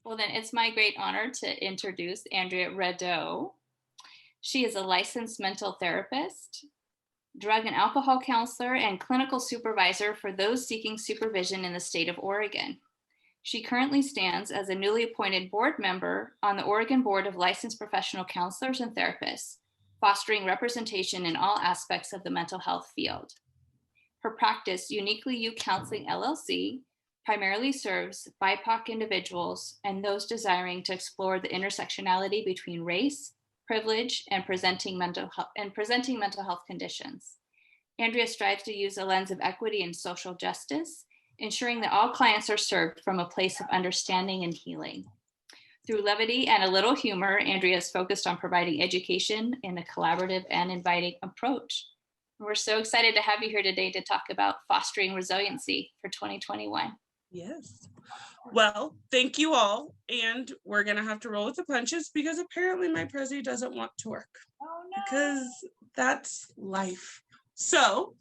Well, then it's my great honor to introduce Andrea Radeau. She is a licensed mental therapist, drug and alcohol counselor, and clinical supervisor for those seeking supervision in the state of Oregon. She currently stands as a newly appointed board member on the Oregon Board of Licensed Professional Counselors and Therapists, fostering representation in all aspects of the mental health field. Her practice, Uniquely You Counseling LLC, primarily serves BIPOC individuals and those desiring to explore the intersectionality between race, privilege, and presenting mental health conditions. Andrea strives to use a lens of equity and social justice, ensuring that all clients are served from a place of understanding and healing. Through levity and a little humor, Andrea is focused on providing education in a collaborative and inviting approach. We're so excited to have you here today to talk about fostering resiliency for 2021. Yes. Well, thank you all. And we're going to have to roll with the punches because apparently my Prezi doesn't want to work. Oh, no. Because that's life. So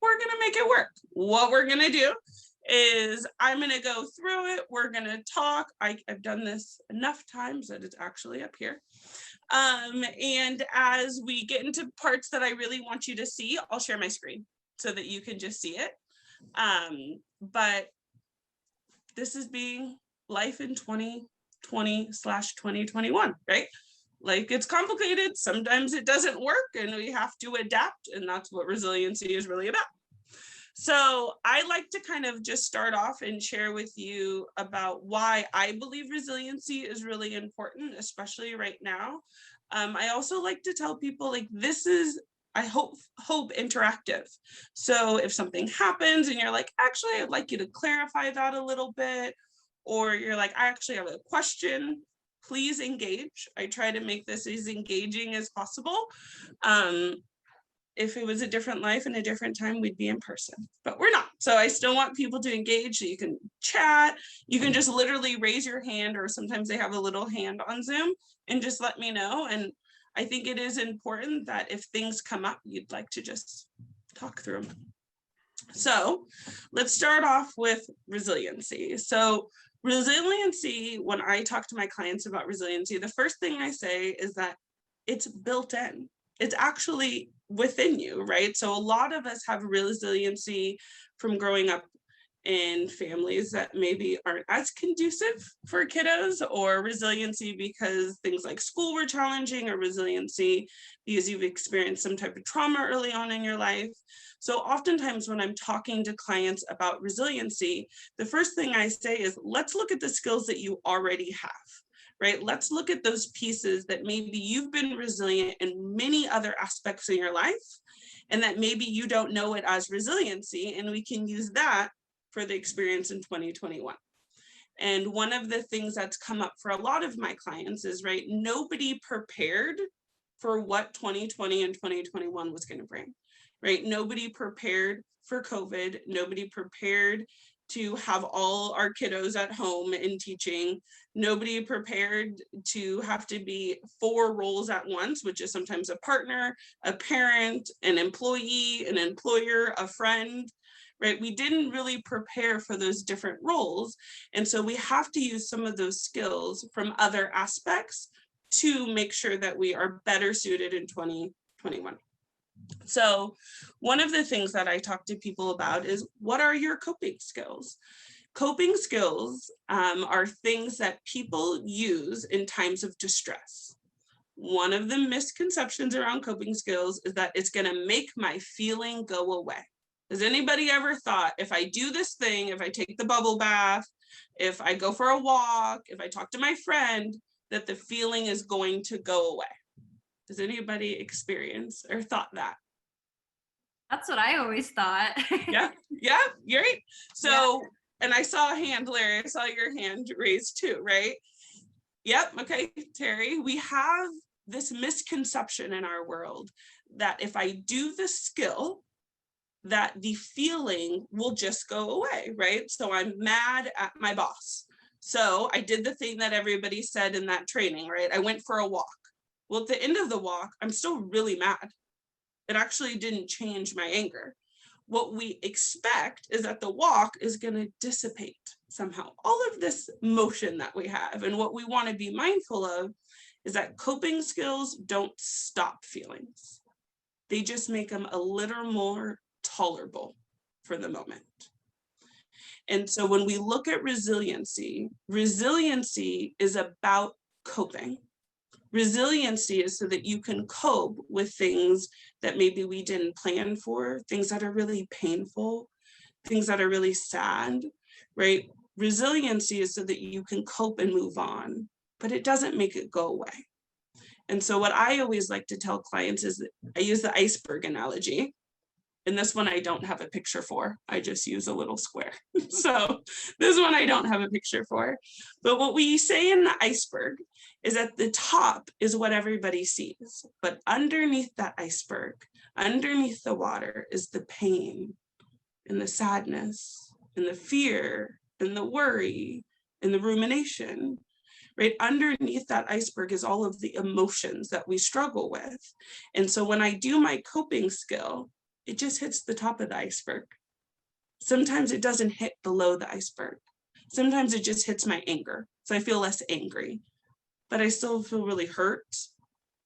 we're going to make it work. What we're going to do is I'm going to go through it. We're going to talk. I've done this enough times that it's actually up here. And as we get into parts that I really want you to see, I'll share my screen so that you can just see it. But this is being life in 2020/2021, right? Like, it's complicated. Sometimes it doesn't work and we have to adapt. And that's what resiliency is really about. So I like to kind of just start off and share with you about why I believe resiliency is really important, especially right now. I also like to tell people, like, this is, I hope interactive. So if something happens and you're like, actually, I'd like you to clarify that a little bit, or you're like, I actually have a question, please engage. I try to make this as engaging as possible. If it was a different life and a different time, we'd be in person, but we're not. So I still want people to engage. So you can chat, you can just literally raise your hand, or sometimes they have a little hand on Zoom, and just let me know. And I think it is important that if things come up, you'd like to just talk through them. So let's start off with resiliency. So resiliency, when I talk to my clients about resiliency, the first thing I say is that it's built in. It's actually within you, right? So a lot of us have resiliency from growing up in families that maybe aren't as conducive for kiddos, or resiliency because things like school were challenging, or resiliency because you've experienced some type of trauma early on in your life. So oftentimes when I'm talking to clients about resiliency, the first thing I say is, let's look at the skills that you already have. Right? Let's look at those pieces that maybe you've been resilient in many other aspects in your life, and that maybe you don't know it as resiliency, and we can use that for the experience in 2021. And one of the things that's come up for a lot of my clients is, right, nobody prepared for what 2020 and 2021 was going to bring, right? Nobody prepared for COVID. Nobody prepared to have all our kiddos at home and teaching. Nobody prepared to have to be 4 roles at once, which is sometimes a partner, a parent, an employee, an employer, a friend, right? We didn't really prepare for those different roles. And so we have to use some of those skills from other aspects to make sure that we are better suited in 2021. So one of the things that I talk to people about is, what are your coping skills? Coping skills are things that people use in times of distress. One of the misconceptions around coping skills is that it's going to make my feeling go away. Has anybody ever thought, if I do this thing, if I take the bubble bath, if I go for a walk, if I talk to my friend, that the feeling is going to go away? Does anybody experience or thought that? That's what I always thought. Yeah, you're right. So, yeah. And I saw a hand, Larry, I saw your hand raised too, right? Yep, okay, Terry, we have this misconception in our world that if I do the skill, that the feeling will just go away, right? So I'm mad at my boss. So I did the thing that everybody said in that training, right? I went for a walk. Well, at the end of the walk, I'm still really mad. It actually didn't change my anger. what we expect is that the walk is going to dissipate somehow all of this motion that we have. And what we want to be mindful of is that coping skills don't stop feelings. They just make them a little more tolerable for the moment. And so when we look at resiliency, resiliency is about coping. Resiliency is so that you can cope with things that maybe we didn't plan for, things that are really painful, things that are really sad, right? Resiliency is so that you can cope and move on, but it doesn't make it go away. And so what I always like to tell clients is that I use the iceberg analogy. And this one I don't have a picture for. I just use a little square. So this one I don't have a picture for. But what we say in the iceberg is at the top is what everybody sees. But underneath that iceberg, underneath the water is the pain and the sadness and the fear and the worry and the rumination. Right underneath that iceberg is all of the emotions that we struggle with. And so when I do my coping skill, it just hits the top of the iceberg. Sometimes it doesn't hit below the iceberg. Sometimes it just hits my anger. So I feel less angry, but I still feel really hurt,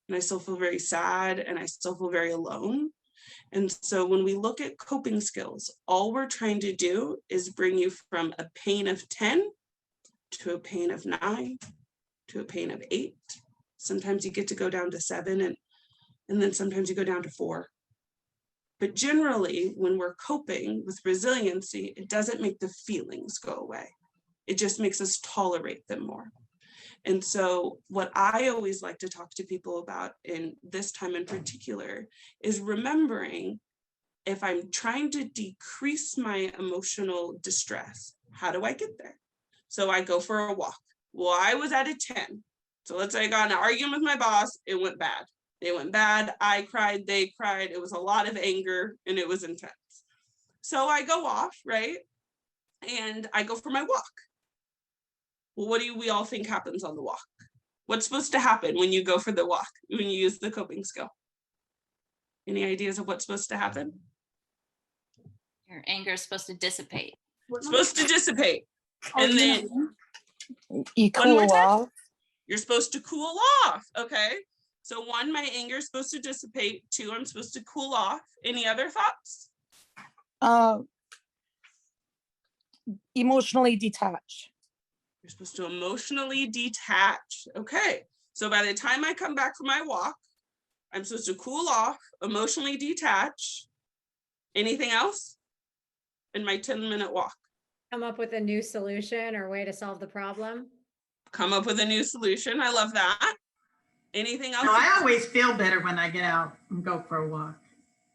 and I still feel very sad, and I still feel very alone. And so when we look at coping skills, all we're trying to do is bring you from a pain of 10 to a pain of 9 to a pain of 8. Sometimes you get to go down to 7, and then sometimes you go down to 4. But generally, when we're coping with resiliency, it doesn't make the feelings go away. It just makes us tolerate them more. And so what I always like to talk to people about in this time in particular is remembering, if I'm trying to decrease my emotional distress, how do I get there? So I go for a walk. Well, I was at a 10. So let's say I got in an argument with my boss, it went bad. It went bad, I cried, they cried, it was a lot of anger, and it was intense. So I go off, right? And I go for my walk. Well, what do we all think happens on the walk? What's supposed to happen when you go for the walk, when you use the coping skill? Any ideas of what's supposed to happen? Your anger is supposed to dissipate. It's supposed to dissipate. And then you cool off. You're supposed to cool off, okay? So 1, my anger is supposed to dissipate. 2, I'm supposed to cool off. Any other thoughts? Emotionally detach. You're supposed to emotionally detach. Okay. So by the time I come back from my walk, I'm supposed to cool off, emotionally detach. Anything else in my 10-minute walk? Come up with a new solution or way to solve the problem. Come up with a new solution. I love that. Anything else? No, I always feel better when I get out and go for a walk.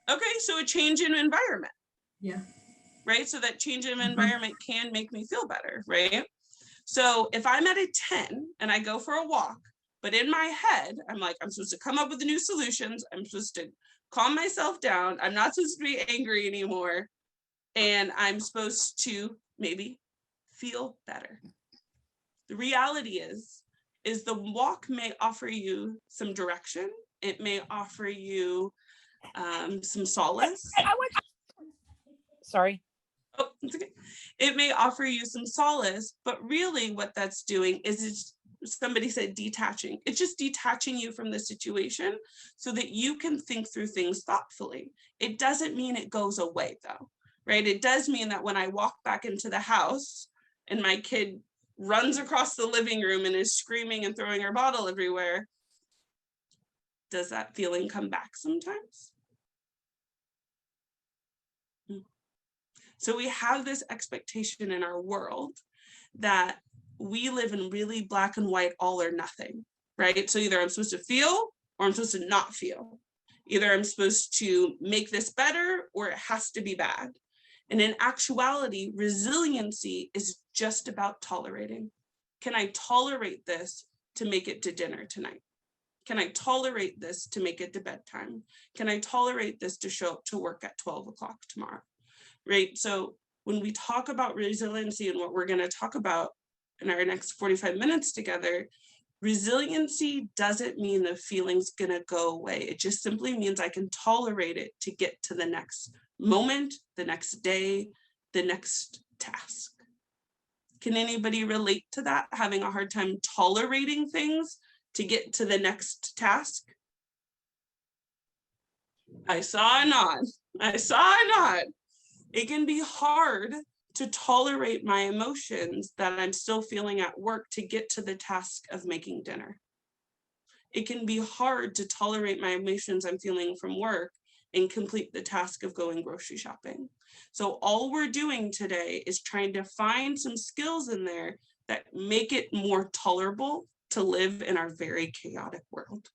Okay, so a change in environment. Yeah. Right, so that change in environment can make me feel better, right? So if I'm at a 10 and I go for a walk, but in my head, I'm like, I'm supposed to come up with the new solutions. I'm supposed to calm myself down. I'm not supposed to be angry anymore. And I'm supposed to maybe feel better. The reality is the walk may offer you some direction. It may offer you some solace. Sorry. Oh, it's okay. It may offer you some solace, but really what that's doing is, somebody said detaching. It's just detaching you from the situation so that you can think through things thoughtfully. It doesn't mean it goes away though, right? It does mean that when I walk back into the house and my kid runs across the living room and is screaming and throwing her bottle everywhere, does that feeling come back sometimes? So we have this expectation in our world that we live in really black and white, all or nothing, right? So either I'm supposed to feel or I'm supposed to not feel. Either I'm supposed to make this better or it has to be bad. And in actuality, resiliency is just about tolerating. Can I tolerate this to make it to dinner tonight? Can I tolerate this to make it to bedtime? Can I tolerate this to show up to work at 12 o'clock tomorrow? Right? So when we talk about resiliency and what we're going to talk about in our next 45 minutes together, resiliency doesn't mean the feeling's going to go away. It just simply means I can tolerate it to get to the next moment, the next day, the next task. Can anybody relate to that? Having a hard time tolerating things to get to the next task? I saw a nod. I saw a nod. It can be hard to tolerate my emotions that I'm still feeling at work to get to the task of making dinner. It can be hard to tolerate my emotions I'm feeling from work and complete the task of going grocery shopping. So all we're doing today is trying to find some skills in there that make it more tolerable to live in our very chaotic world.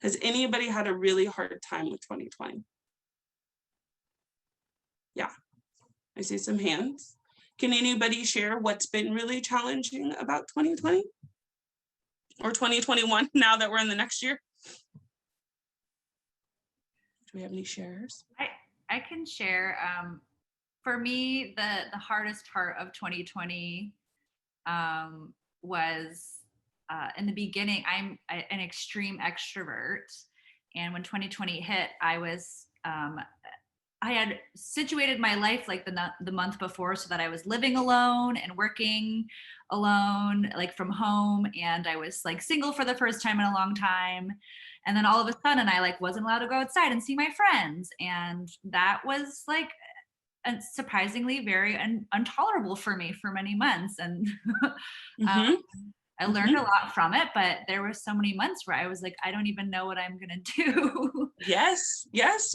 Has anybody had a really hard time with 2020? Yeah, I see some hands. Can anybody share what's been really challenging about 2020? Or 2021, now that we're in the next year? Do we have any shares? I can share. For me, the hardest part of 2020 was in the beginning. I'm an extreme extrovert, and when 2020 hit, I had situated my life like the month before so that I was living alone and working alone, like from home. And I was like single for the first time in a long time. And then all of a sudden I like wasn't allowed to go outside and see my friends. And that was like surprisingly very intolerable for me for many months. And I learned a lot from it, but there were so many months where I was like, I don't even know what I'm going to do. Yes.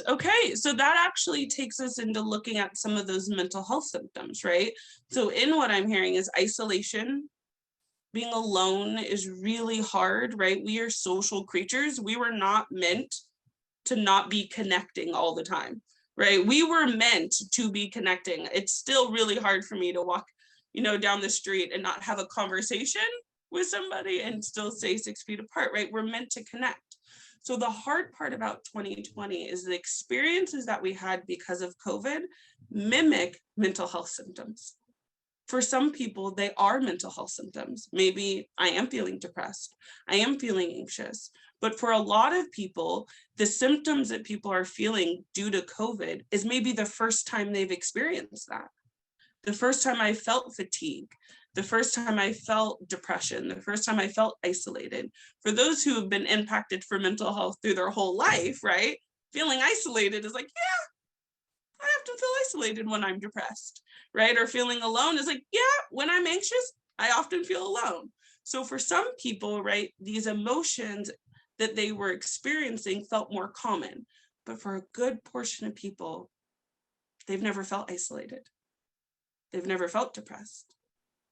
Okay. So that actually takes us into looking at some of those mental health symptoms, right? So in what I'm hearing is isolation. Being alone is really hard, right? We are social creatures. We were not meant to not be connecting all the time, right? We were meant to be connecting. It's still really hard for me to walk, down the street and not have a conversation with somebody and still stay 6 feet apart, right? We're meant to connect. So the hard part about 2020 is the experiences that we had because of COVID mimic mental health symptoms. For some people, they are mental health symptoms. Maybe I am feeling depressed. I am feeling anxious. But for a lot of people, the symptoms that people are feeling due to COVID is maybe the first time they've experienced that. The first time I felt fatigue, the first time I felt depression, the first time I felt isolated. For those who have been impacted for mental health through their whole life, right? Feeling isolated is like, yeah, I often feel isolated when I'm depressed, right? Or feeling alone is like, yeah, when I'm anxious, I often feel alone. So for some people, right, these emotions that they were experiencing felt more common. But for a good portion of people, they've never felt isolated. They've never felt depressed.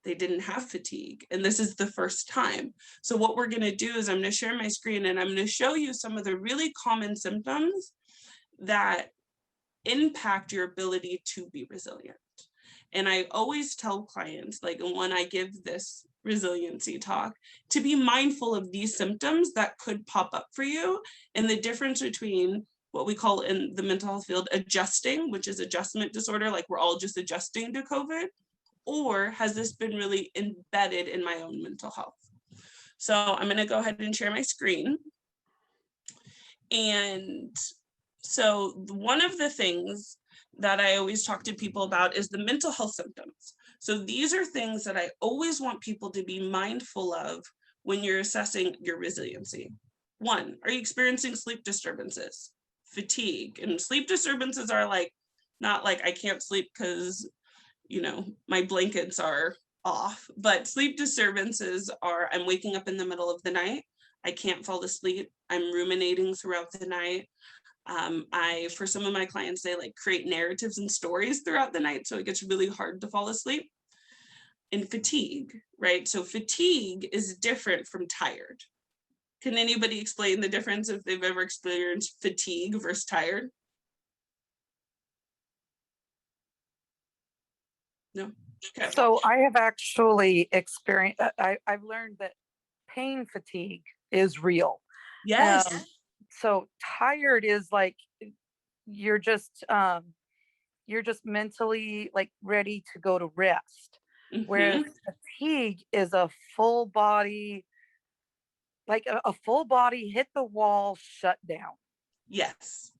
They didn't have fatigue. And this is the first time. So what we're going to do is I'm going to share my screen and I'm going to show you some of the really common symptoms that impact your ability to be resilient. And I always tell clients, like when I give this resiliency talk, to be mindful of these symptoms that could pop up for you and the difference between what we call in the mental health field adjusting, which is adjustment disorder, like we're all just adjusting to COVID, or has this been really embedded in my own mental health? So I'm going to go ahead and share my screen. And so one of the things that I always talk to people about is the mental health symptoms. So these are things that I always want people to be mindful of when you're assessing your resiliency. 1, are you experiencing sleep disturbances, fatigue? And sleep disturbances are like, not like I can't sleep because, my blankets are off, but sleep disturbances are I'm waking up in the middle of the night. I can't fall asleep. I'm ruminating throughout the night. For some of my clients, they like create narratives and stories throughout the night. So it gets really hard to fall asleep. And fatigue, right? So fatigue is different from tired. Can anybody explain the difference if they've ever experienced fatigue versus tired? No? Okay. So I have actually experienced, I've learned that pain fatigue is real. Yes. So tired is like, you're just mentally like ready to go to rest. Whereas fatigue is a full body, like a full body hit the wall, shut down. Yes.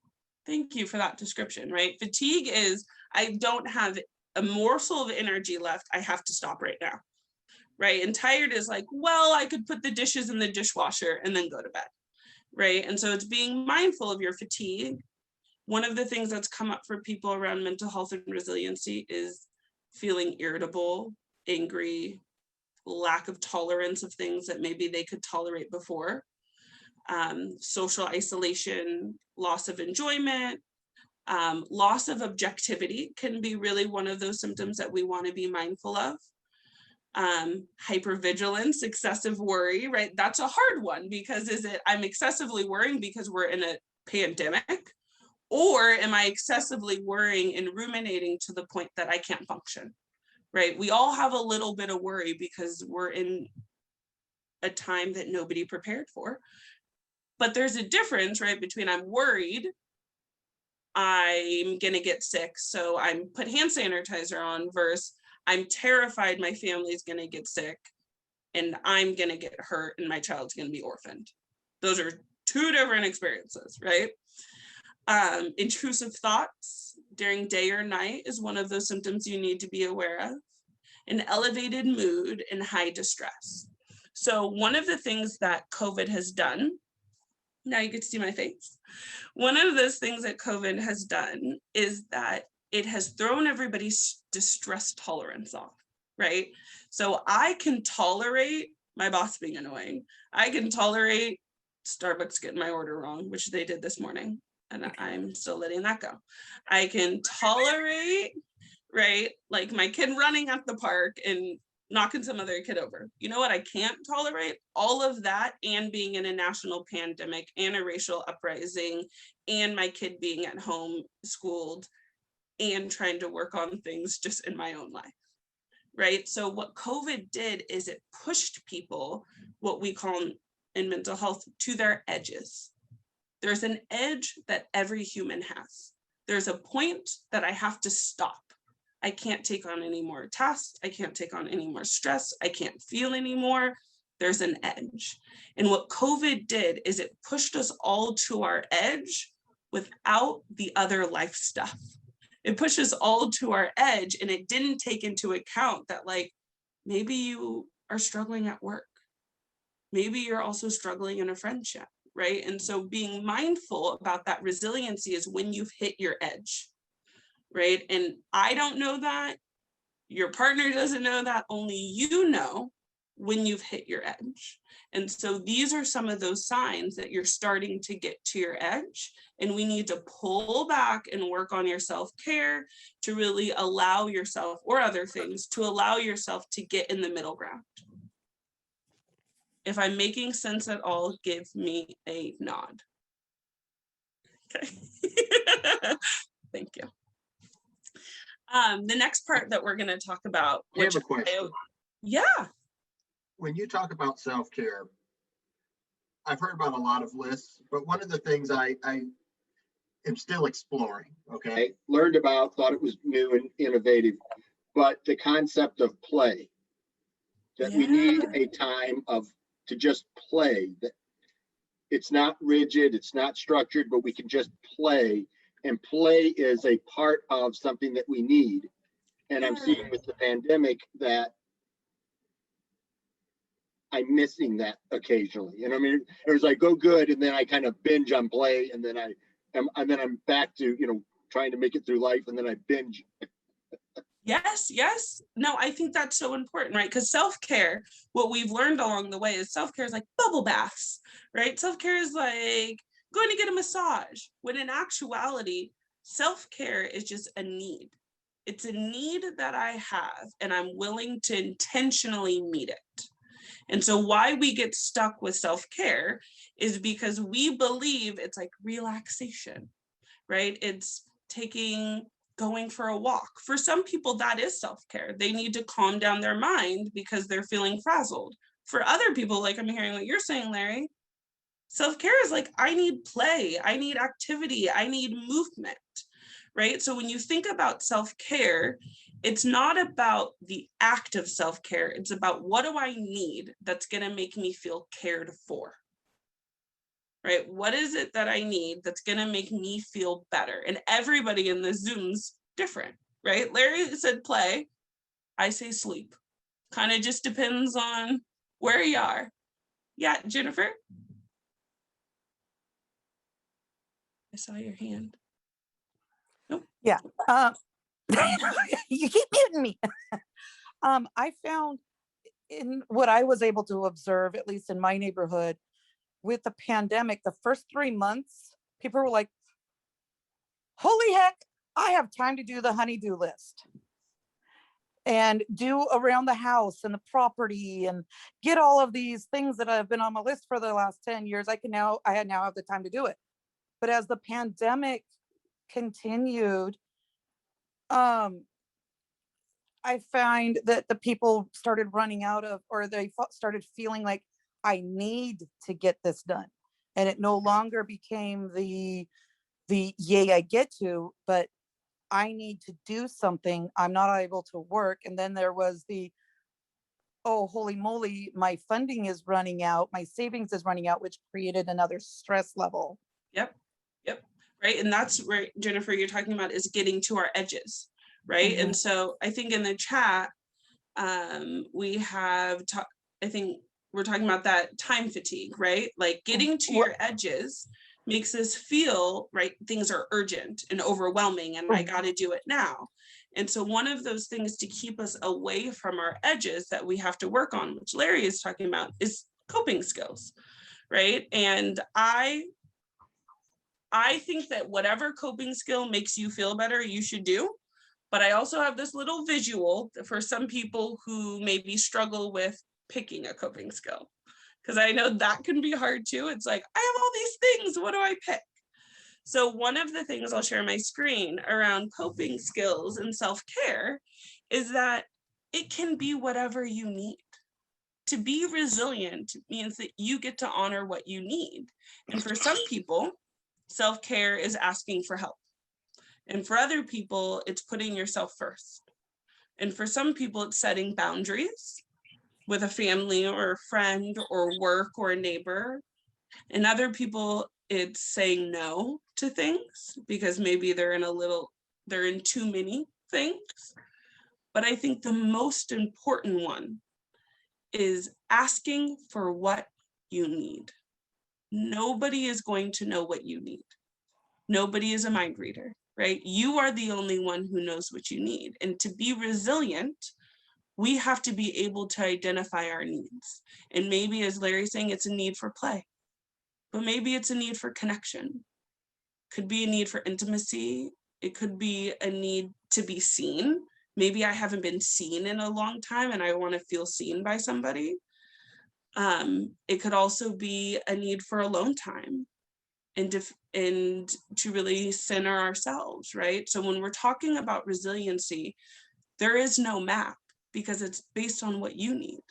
Thank you for that description, right? Fatigue is, I don't have a morsel of energy left. I have to stop right now, right? And tired is like, well, I could put the dishes in the dishwasher and then go to bed, right? And so it's being mindful of your fatigue. One of the things that's come up for people around mental health and resiliency is feeling irritable, angry, lack of tolerance of things that maybe they could tolerate before. Social isolation, loss of enjoyment, loss of objectivity can be really one of those symptoms that we want to be mindful of. Hypervigilance, excessive worry, right? That's a hard one, because is it I'm excessively worrying because we're in a pandemic, or am I excessively worrying and ruminating to the point that I can't function, right? We all have a little bit of worry because we're in a time that nobody prepared for. But there's a difference, right, between I'm worried, I'm gonna get sick, so I'm put hand sanitizer on, versus I'm terrified my family's gonna get sick and I'm gonna get hurt and my child's gonna be orphaned. Those are two different experiences, right? Intrusive thoughts during day or night is one of those symptoms you need to be aware of. An elevated mood and high distress. So one of the things that COVID has done, now you get to see my face. One of those things that COVID has done is that it has thrown everybody's distress tolerance off, right? So I can tolerate my boss being annoying. I can tolerate Starbucks getting my order wrong, which they did this morning, and I'm still letting that go. I can tolerate, right, like my kid running at the park and knocking some other kid over. You know what I can't tolerate? All of that, and being in a national pandemic and a racial uprising and my kid being at home schooled and trying to work on things just in my own life, right? So what COVID did is it pushed people, what we call in mental health, to their edges. There's an edge that every human has. There's a point that I have to stop. I can't take on any more tasks. I can't take on any more stress. I can't feel anymore. There's an edge. And what COVID did is it pushed us all to our edge without the other life stuff. It pushed us all to our edge, and it didn't take into account that, like, maybe you are struggling at work. Maybe you're also struggling in a friendship, right? And so being mindful about that resiliency is when you've hit your edge. Right? And I don't know that, your partner doesn't know that, only you know when you've hit your edge. And so these are some of those signs that you're starting to get to your edge, and we need to pull back and work on your self-care to really allow yourself, or other things, to allow yourself to get in the middle ground. If I'm making sense at all, give me a nod. Okay. Thank you. The next part that we're going to talk about, I have a question. Yeah. When you talk about self-care, I've heard about a lot of lists, but one of the things I am still exploring, okay? Learned about, thought it was new and innovative, but the concept of play, that we need a time to just play, that it's not rigid, it's not structured, but we can just play. And play is a part of something that we need. And I'm seeing with the pandemic that I'm missing that occasionally. And I mean, it was like, go good, and then I kind of binge on play, and then I'm back to, trying to make it through life, and then I binge. Yes. No, I think that's so important, right? Because self-care, what we've learned along the way is self-care is like bubble baths, right? Self-care is like going to get a massage, when in actuality, self-care is just a need. It's a need that I have, and I'm willing to intentionally meet it. And so why we get stuck with self-care is because we believe it's like relaxation, right? It's going for a walk. For some people, that is self-care. They need to calm down their mind because they're feeling frazzled. For other people, like I'm hearing what you're saying, Larry, self-care is like, I need play, I need activity, I need movement, right? So when you think about self-care, it's not about the act of self-care. It's about, what do I need that's going to make me feel cared for, right? What is it that I need that's going to make me feel better? And everybody in the Zoom's different, right? Larry said play. I say sleep. Kind of just depends on where you are. Yeah, Jennifer? I saw your hand. Nope. Yeah. You keep muting me. I found in what I was able to observe, at least in my neighborhood, with the pandemic, the first 3 months, people were like, holy heck, I have time to do the honey-do list and do around the house and the property and get all of these things that have been on my list for the last 10 years. I now have the time to do it. But as the pandemic continued, I find that the people started running out of, or they started feeling like I need to get this done. And it no longer became the yay, I get to, but I need to do something. I'm not able to work. And then there was the, oh, holy moly, my funding is running out. My savings is running out, which created another stress level. Yep. Right. And that's right, Jennifer, you're talking about is getting to our edges. Right. Mhm. And so I think in the chat, we have, I think we're talking about that time fatigue, right? Like getting to your edges makes us feel, right, things are urgent and overwhelming and I got to do it now. And so one of those things to keep us away from our edges that we have to work on, which Larry is talking about, is coping skills, right? And I think that whatever coping skill makes you feel better, you should do. But I also have this little visual for some people who maybe struggle with picking a coping skill, because I know that can be hard too. It's like, I have all these things, what do I pick? So one of the things I'll share on my screen around coping skills and self-care is that it can be whatever you need. To be resilient means that you get to honor what you need. And for some people, self-care is asking for help. And for other people, it's putting yourself first. And for some people, it's setting boundaries with a family or a friend or work or a neighbor. And other people, it's saying no to things because maybe they're in too many things. But I think the most important one is asking for what you need. Nobody is going to know what you need. Nobody is a mind reader, right? You are the only one who knows what you need. And to be resilient, we have to be able to identify our needs. And maybe, as Larry's saying, it's a need for play, but maybe it's a need for connection. Could be a need for intimacy. It could be a need to be seen. Maybe I haven't been seen in a long time and I want to feel seen by somebody. It could also be a need for alone time and to really center ourselves, right? So when we're talking about resiliency, there is no map because it's based on what you need,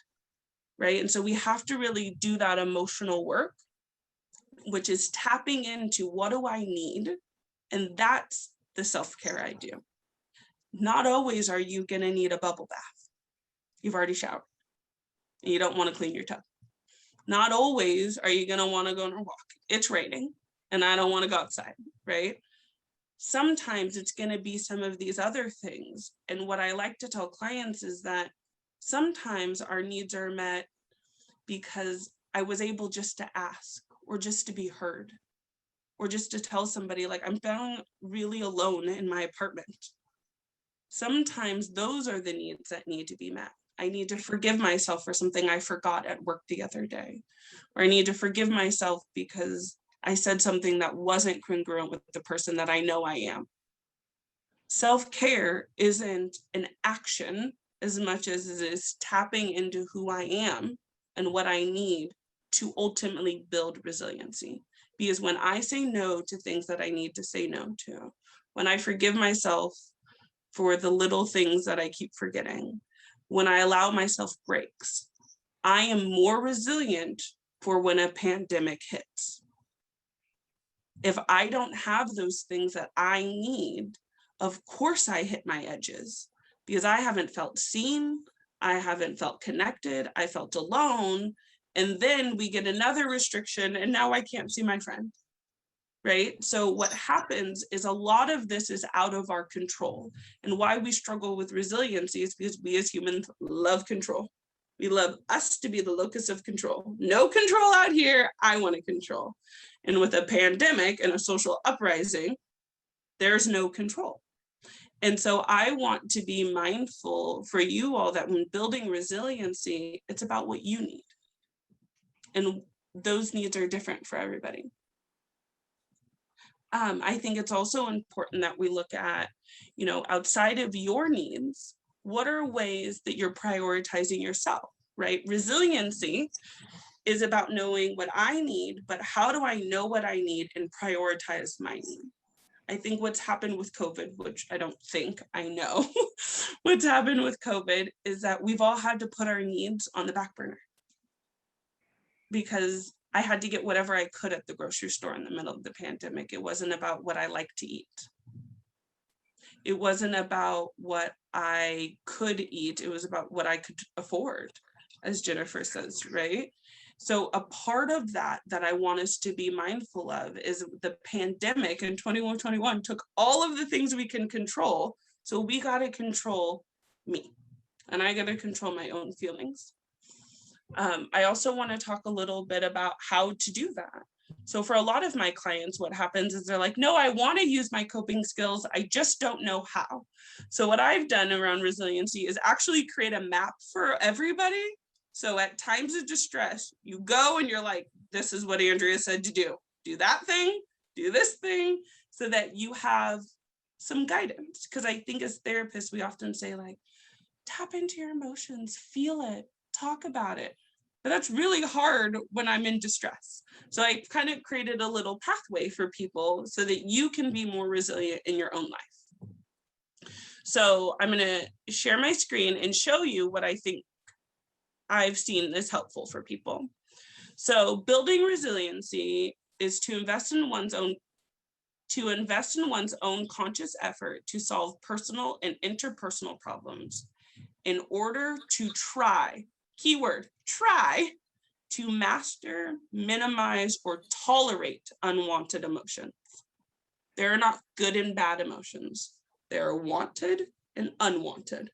right? And so we have to really do that emotional work, which is tapping into what do I need? And that's the self-care I do. Not always are you gonna need a bubble bath. You've already showered and you don't wanna clean your tub. Not always are you gonna wanna go on a walk. It's raining and I don't wanna go outside, right? Sometimes it's gonna be some of these other things. And what I like to tell clients is that sometimes our needs are met because I was able just to ask or just to be heard or just to tell somebody like, I'm feeling really alone in my apartment. Sometimes those are the needs that need to be met. I need to forgive myself for something I forgot at work the other day, or I need to forgive myself because I said something that wasn't congruent with the person that I know I am. Self-care isn't an action as much as it is tapping into who I am and what I need to ultimately build resiliency. Because when I say no to things that I need to say no to, when I forgive myself for the little things that I keep forgetting, when I allow myself breaks, I am more resilient for when a pandemic hits. If I don't have those things that I need, of course I hit my edges because I haven't felt seen, I haven't felt connected, I felt alone, And then we get another restriction and now I can't see my friend, right? So what happens is a lot of this is out of our control. And why we struggle with resiliency is because we as humans love control. We love us to be the locus of control. No control out here, I want to control. And with a pandemic and a social uprising, there's no control. And so I want to be mindful for you all that when building resiliency, it's about what you need. And those needs are different for everybody. I think it's also important that we look at, outside of your needs, what are ways that you're prioritizing yourself, right? Resiliency is about knowing what I need, but how do I know what I need and prioritize my need? I think what's happened with COVID, which I don't think I know, what's happened with COVID is that we've all had to put our needs on the back burner because I had to get whatever I could at the grocery store in the middle of the pandemic. It wasn't about what I like to eat. It wasn't about what I could eat. It was about what I could afford, as Jennifer says, right? So a part of that I want us to be mindful of is the pandemic in 2021 took all of the things we can control. So we got to control me and I got to control my own feelings. I also want to talk a little bit about how to do that. So for a lot of my clients, what happens is they're like, no, I want to use my coping skills. I just don't know how. So what I've done around resiliency is actually create a map for everybody. So at times of distress, you go and you're like, this is what Andrea said to do. Do that thing, do this thing, so that you have some guidance. Because I think as therapists, we often say like, tap into your emotions, feel it, talk about it. But that's really hard when I'm in distress. So I kind of created a little pathway for people so that you can be more resilient in your own life. So I'm going to share my screen and show you what I think I've seen is helpful for people. So building resiliency is to invest in one's own conscious effort to solve personal and interpersonal problems in order to try, keyword, try to master, minimize, or tolerate unwanted emotions. There are not good and bad emotions. There are wanted and unwanted.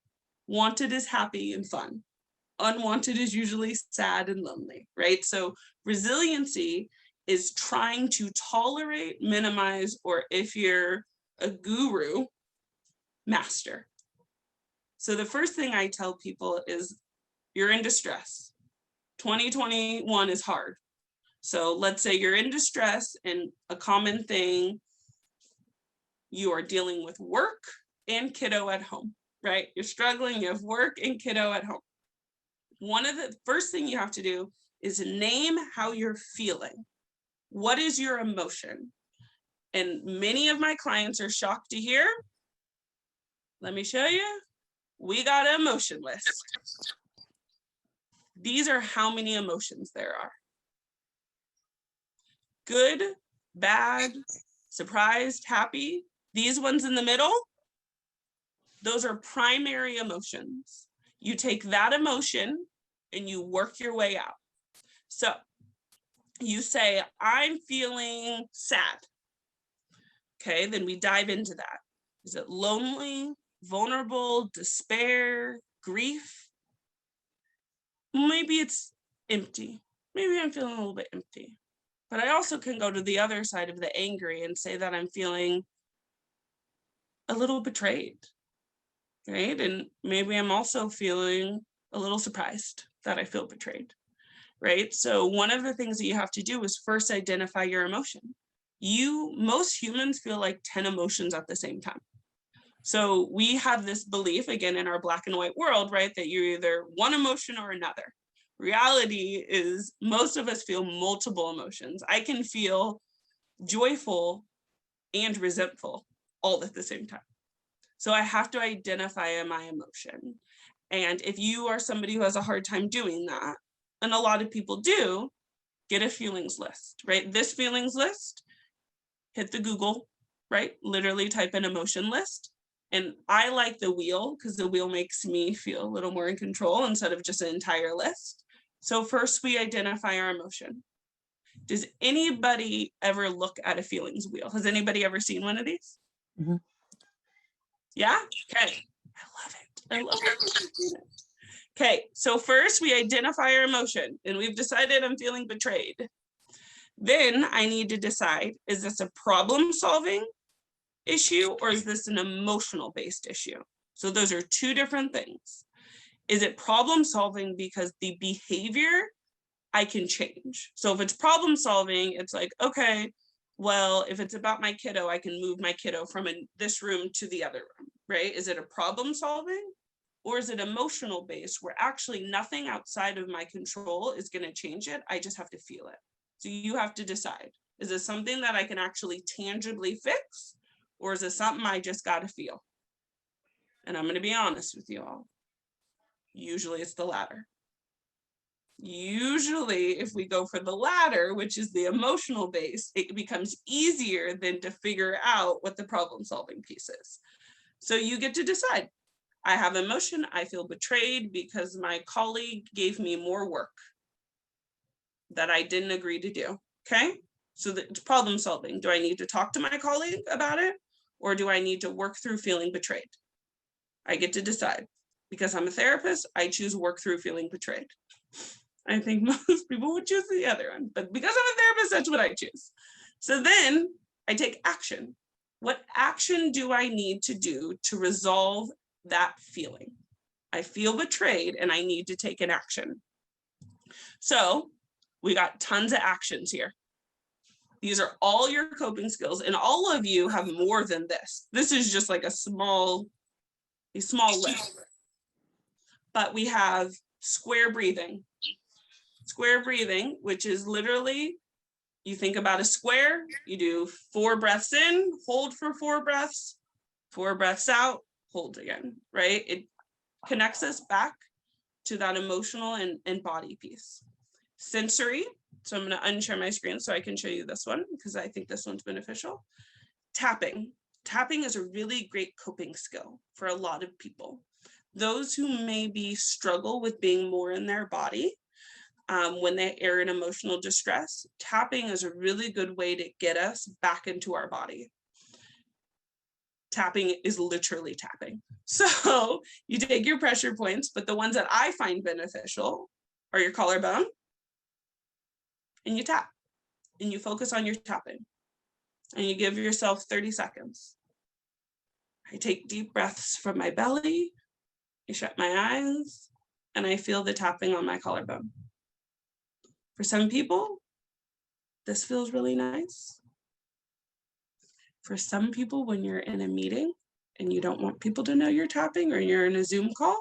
Wanted is happy and fun. Unwanted is usually sad and lonely, right? So resiliency is trying to tolerate, minimize, or if you're a guru, master. So the first thing I tell people is you're in distress. 2021 is hard. So let's say you're in distress and a common thing, you are dealing with work and kiddo at home, right? You're struggling, you have work and kiddo at home. One of the first thing you have to do is name how you're feeling. What is your emotion? And many of my clients are shocked to hear. Let me show you. We got an emotion list. These are how many emotions there are. Good, bad, surprised, happy. These ones in the middle, those are primary emotions. You take that emotion and you work your way out. So you say, I'm feeling sad. Okay, then we dive into that. Is it lonely, vulnerable, despair, grief? Maybe it's empty. Maybe I'm feeling a little bit empty. But I also can go to the other side of the angry and say that I'm feeling a little betrayed, right? And maybe I'm also feeling a little surprised that I feel betrayed, right? So one of the things that you have to do is first identify your emotion. Most humans feel like 10 emotions at the same time. So we have this belief, again, in our black and white world, right, that you're either one emotion or another. Reality is most of us feel multiple emotions. I can feel joyful and resentful all at the same time. So I have to identify my emotion. And if you are somebody who has a hard time doing that, and a lot of people do, get a feelings list, right? This feelings list, hit the Google, right? Literally type in emotion list. And I like the wheel because the wheel makes me feel a little more in control instead of just an entire list. So first we identify our emotion. Does anybody ever look at a feelings wheel? Has anybody ever seen one of these? Mhm. Yeah? Okay. I love it. I love it. Okay, so first we identify our emotion and we've decided I'm feeling betrayed. Then I need to decide, is this a problem-solving issue or is this an emotional-based issue? So those are two different things. Is it problem-solving because the behavior I can change? So if it's problem-solving, it's like, okay, well, if it's about my kiddo, I can move my kiddo from this room to the other room, right? Is it a problem-solving? Or is it emotional based where actually nothing outside of my control is going to change it? I just have to feel it. So you have to decide, is this something that I can actually tangibly fix? Or is it something I just got to feel? And I'm going to be honest with you all. Usually it's the latter. Usually if we go for the latter, which is the emotional base, it becomes easier than to figure out what the problem solving piece is. So you get to decide. I have emotion, I feel betrayed because my colleague gave me more work that I didn't agree to do, okay? So it's problem solving. Do I need to talk to my colleague about it? Or do I need to work through feeling betrayed? I get to decide. Because I'm a therapist, I choose work through feeling betrayed. I think most people would choose the other one, but because I'm a therapist, that's what I choose. So then I take action. What action do I need to do to resolve that feeling? I feel betrayed and I need to take an action. So we got tons of actions here. These are all your coping skills and all of you have more than this. This is just like a small list. But we have square breathing. Square breathing, which is literally, you think about a square, you do 4 breaths in, hold for 4 breaths, 4 breaths out, hold again, right? It connects us back to that emotional and body piece. Sensory, so I'm going to unshare my screen so I can show you this one because I think this one's beneficial. Tapping. Tapping is a really great coping skill for a lot of people. Those who maybe struggle with being more in their body when they are in emotional distress, tapping is a really good way to get us back into our body. Tapping is literally tapping. So you take your pressure points, but the ones that I find beneficial are your collarbone, and you tap, and you focus on your tapping, and you give yourself 30 seconds. I take deep breaths from my belly, I shut my eyes, and I feel the tapping on my collarbone. For some people, this feels really nice. For some people, when you're in a meeting and you don't want people to know you're tapping or you're in a Zoom call,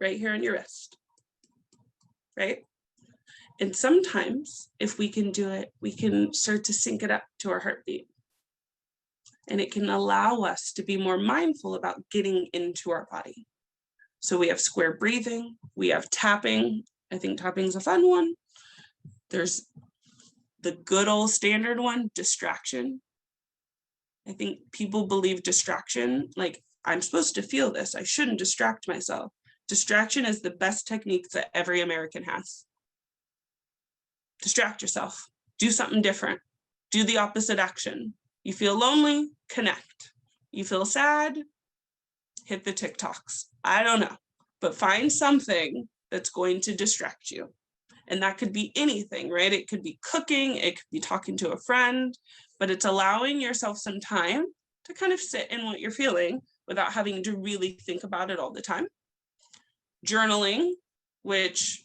right here on your wrist, right? And sometimes if we can do it, we can start to sync it up to our heartbeat. And it can allow us to be more mindful about getting into our body. So we have square breathing, we have tapping. I think tapping is a fun one. There's the good old standard one, distraction. I think people believe distraction, like I'm supposed to feel this, I shouldn't distract myself. Distraction is the best technique that every American has. Distract yourself, do something different, do the opposite action. You feel lonely, connect. You feel sad, hit the TikToks. I don't know, but find something that's going to distract you. And that could be anything, right? It could be cooking, it could be talking to a friend, but it's allowing yourself some time to kind of sit in what you're feeling without having to really think about it all the time. Journaling, which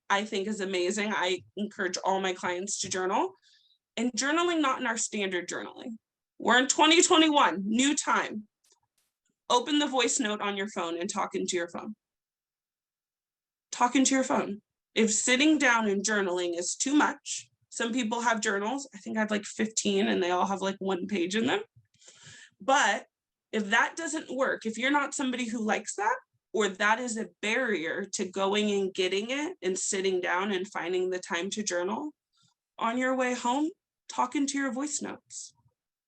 I think is amazing. I encourage all my clients to journal, and journaling not in our standard journaling. We're in 2021, new time. Open the voice note on your phone and talk into your phone. Talk into your phone. If sitting down and journaling is too much, some people have journals. I think I have like 15 and they all have like 1 page in them. But if that doesn't work, if you're not somebody who likes that, or that is a barrier to going and getting it and sitting down and finding the time to journal, on your way home, talk into your voice notes.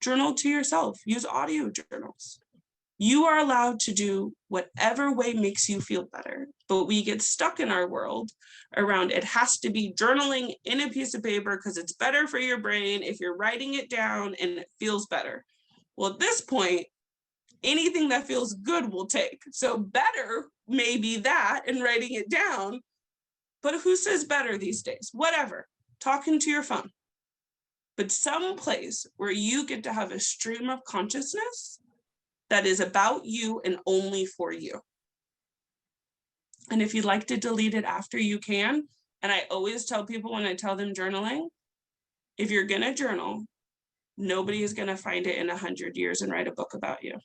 Journal to yourself, use audio journals. You are allowed to do whatever way makes you feel better, but we get stuck in our world around it has to be journaling in a piece of paper because it's better for your brain if you're writing it down and it feels better. Well, at this point, anything that feels good will take. So better may be that and writing it down, but who says better these days? Whatever, talking to your phone. But some place where you get to have a stream of consciousness that is about you and only for you. And if you'd like to delete it after, you can. And I always tell people when I tell them journaling, if you're gonna journal, nobody is gonna find it in 100 years and write a book about you.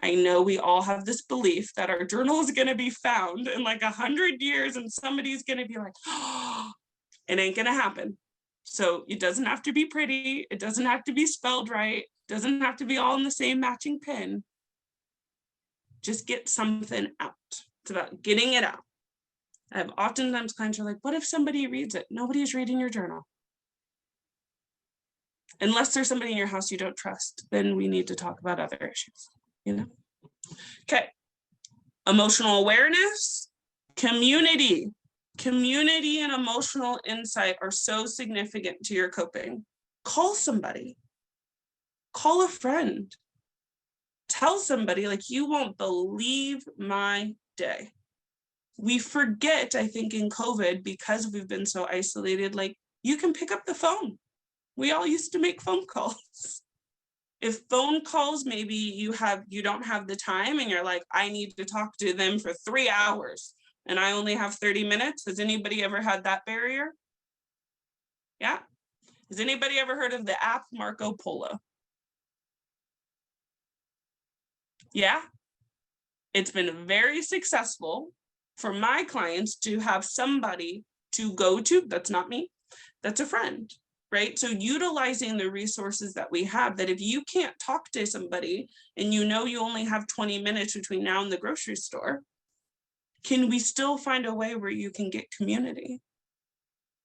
I know we all have this belief that our journal is gonna be found in like 100 years and somebody's gonna be like, oh, it ain't gonna happen. So it doesn't have to be pretty. It doesn't have to be spelled right. It doesn't have to be all in the same matching pen. Just get something out. It's about getting it out. I have oftentimes clients are like, what if somebody reads it? Nobody's reading your journal. Unless there's somebody in your house you don't trust, then we need to talk about other issues, you know? Okay. Emotional awareness, community. Community and emotional insight are so significant to your coping. Call somebody. Call a friend. Tell somebody, like, you won't believe my day. We forget, I think, in COVID, because we've been so isolated, like, you can pick up the phone. We all used to make phone calls. If phone calls, maybe you don't have the time and you're like, I need to talk to them for 3 hours and I only have 30 minutes. Has anybody ever had that barrier? Yeah. Has anybody ever heard of the app Marco Polo? Yeah. It's been very successful for my clients to have somebody to go to, that's not me, that's a friend, right? So utilizing the resources that we have, that if you can't talk to somebody and you know you only have 20 minutes between now and the grocery store, can we still find a way where you can get community?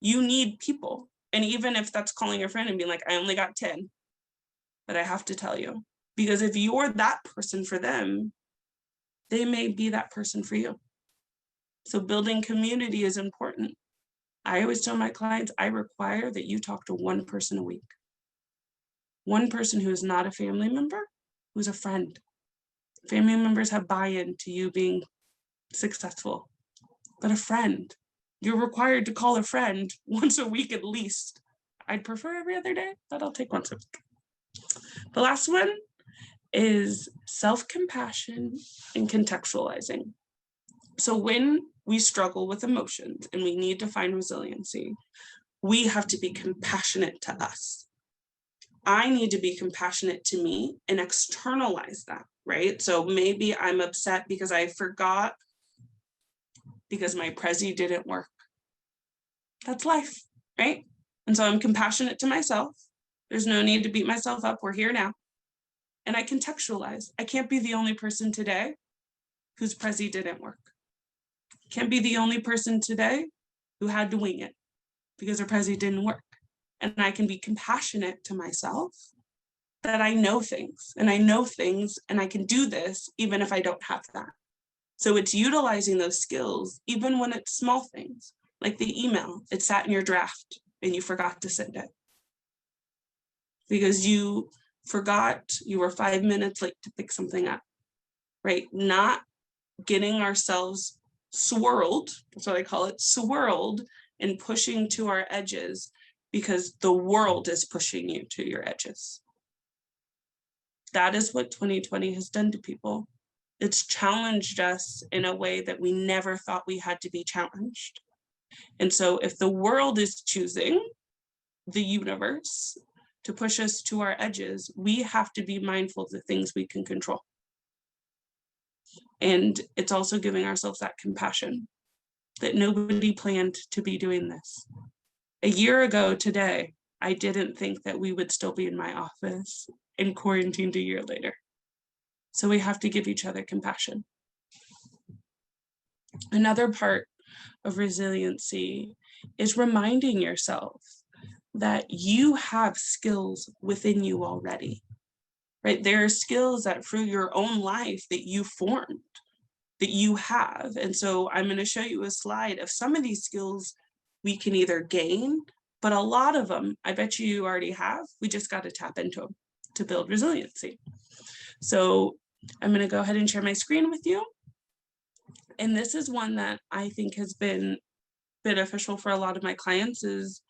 You need people. And even if that's calling your friend and being like, I only got 10, but I have to tell you, because if you're that person for them, they may be that person for you. So building community is important. I always tell my clients, I require that you talk to one person a week. One person who is not a family member, who's a friend. Family members have buy-in to you being successful, but a friend, you're required to call a friend once a week at least. I'd prefer every other day, but I'll take once a week. The last one is self-compassion and contextualizing. So when we struggle with emotions and we need to find resiliency, we have to be compassionate to us. I need to be compassionate to me and externalize that, right? So maybe I'm upset because I forgot because my Prezi didn't work. That's life, right? And so I'm compassionate to myself. There's no need to beat myself up. We're here now. And I contextualize. I can't be the only person today whose Prezi didn't work. Can't be the only person today who had to wing it because her Prezi didn't work. And I can be compassionate to myself that I know things and I can do this even if I don't have that. So it's utilizing those skills, even when it's small things, like the email, it sat in your draft and you forgot to send it because you forgot, you were 5 minutes late to pick something up, right? Not getting ourselves swirled, that's what I call it, swirled and pushing to our edges because the world is pushing you to your edges. That is what 2020 has done to people. It's challenged us in a way that we never thought we had to be challenged. And so if the world is choosing the universe to push us to our edges, we have to be mindful of the things we can control. And it's also giving ourselves that compassion that nobody planned to be doing this. A year ago today, I didn't think that we would still be in my office and quarantined a year later. So we have to give each other compassion. Another part of resiliency is reminding yourself that you have skills within you already. right? There are skills that through your own life that you formed, that you have. And so I'm going to show you a slide of some of these skills we can either gain, but a lot of them, I bet you already have. We just got to tap into them to build resiliency. So I'm going to go ahead and share my screen with you. And this is one that I think has been beneficial for a lot of my clients is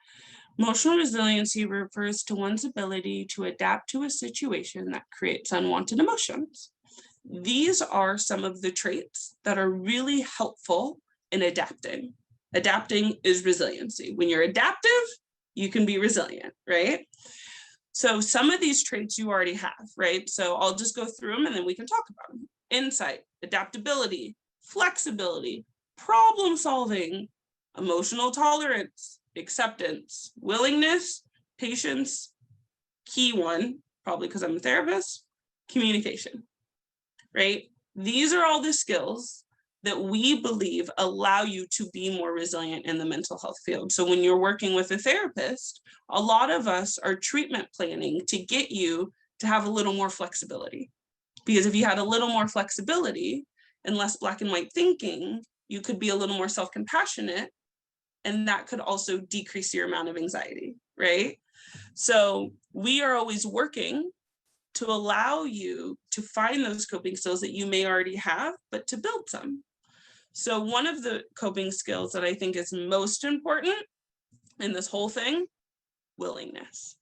emotional resiliency refers to one's ability to adapt to a situation that creates unwanted emotions. These are some of the traits that are really helpful in adapting. Adapting is resiliency. When you're adaptive, you can be resilient, right? So some of these traits you already have, right? So I'll just go through them and then we can talk about them. Insight, adaptability, flexibility, problem solving, emotional tolerance, acceptance, willingness, patience, key one, probably because I'm a therapist, communication, right? These are all the skills that we believe allow you to be more resilient in the mental health field. So when you're working with a therapist, a lot of us are treatment planning to get you to have a little more flexibility. Because if you had a little more flexibility and less black and white thinking, you could be a little more self-compassionate, and that could also decrease your amount of anxiety, right? So we are always working to allow you to find those coping skills that you may already have, but to build some. So one of the coping skills that I think is most important in this whole thing, willingness.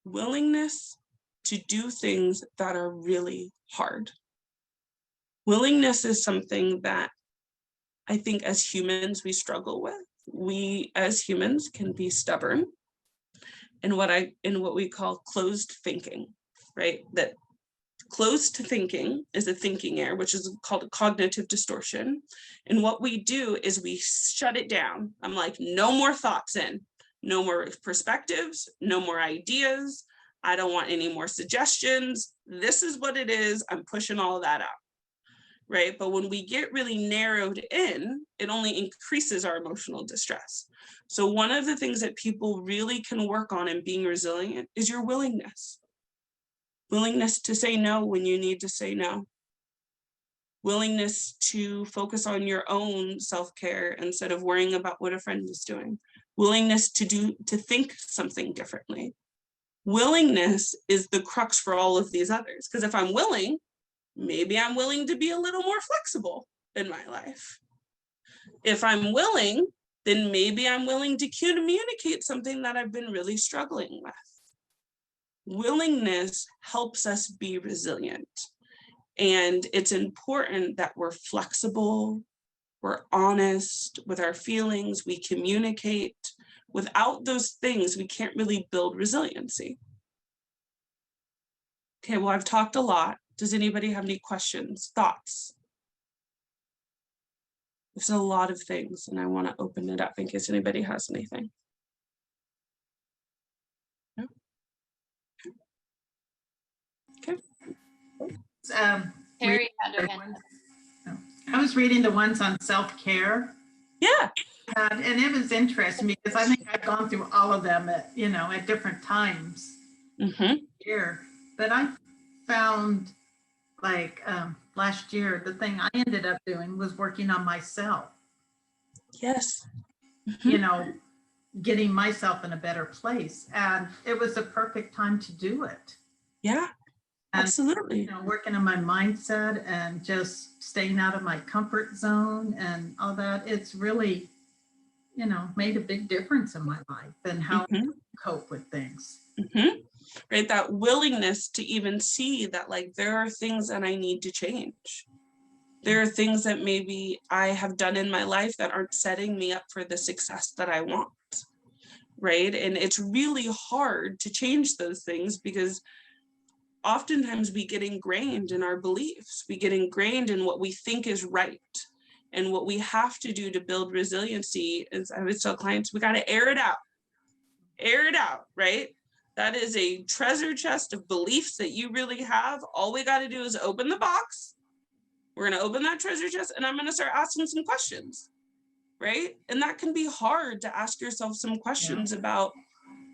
Willingness to do things that are really hard. Willingness is something that I think as humans we struggle with. We as humans can be stubborn in what we call closed thinking, right? That closed thinking is a thinking error, which is called a cognitive distortion. And what we do is we shut it down. I'm like, no more thoughts in, no more perspectives, no more ideas. I don't want any more suggestions. This is what it is. I'm pushing all of that out, right? But when we get really narrowed in, it only increases our emotional distress. So one of the things that people really can work on in being resilient is your willingness. Willingness to say no when you need to say no. Willingness to focus on your own self-care instead of worrying about what a friend is doing. Willingness to think something differently. Willingness is the crux for all of these others. Because if I'm willing, maybe I'm willing to be a little more flexible in my life. If I'm willing, then maybe I'm willing to communicate something that I've been really struggling with. Willingness helps us be resilient. And it's important that we're flexible, we're honest with our feelings, we communicate. Without those things, we can't really build resiliency. Okay, well, I've talked a lot. Does anybody have any questions, thoughts? There's a lot of things, and I want to open it up in case anybody has anything. No? Okay. Terry had her hand up. I was reading the ones on self-care. Yeah. And it was interesting because I think I've gone through all of them at, at different times here. But I found like last year, the thing I ended up doing was working on myself. Yes. Getting myself in a better place. And it was the perfect time to do it. Yeah, and, absolutely. Working on my mindset and just staying out of my comfort zone and all that. It's really, made a big difference in my life and how I cope with things. Right, that willingness to even see that like there are things that I need to change. There are things that maybe I have done in my life that aren't setting me up for the success that I want, right? And it's really hard to change those things because oftentimes we get ingrained in our beliefs. We get ingrained in what we think is right. And what we have to do to build resiliency is, I would tell clients, we got to air it out. Air it out, right? That is a treasure chest of beliefs that you really have. All we got to do is open the box. We're going to open that treasure chest and I'm going to start asking some questions, right? And that can be hard to ask yourself some questions about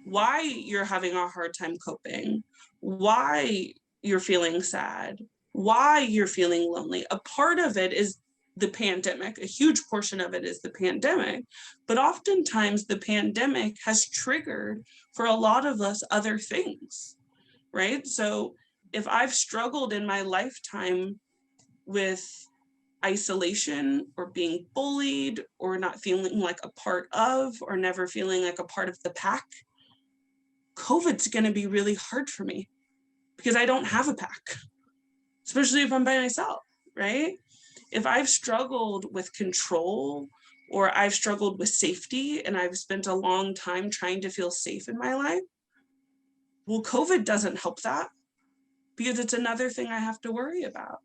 why you're having a hard time coping, why you're feeling sad, why you're feeling lonely. A part of it is the pandemic. A huge portion of it is the pandemic, but oftentimes the pandemic has triggered for a lot of us other things, right? So if I've struggled in my lifetime with isolation or being bullied or not feeling like a part of or never feeling like a part of the pack, COVID's going to be really hard for me because I don't have a pack, especially if I'm by myself, right? If I've struggled with control or I've struggled with safety and I've spent a long time trying to feel safe in my life, well, COVID doesn't help that because it's another thing I have to worry about,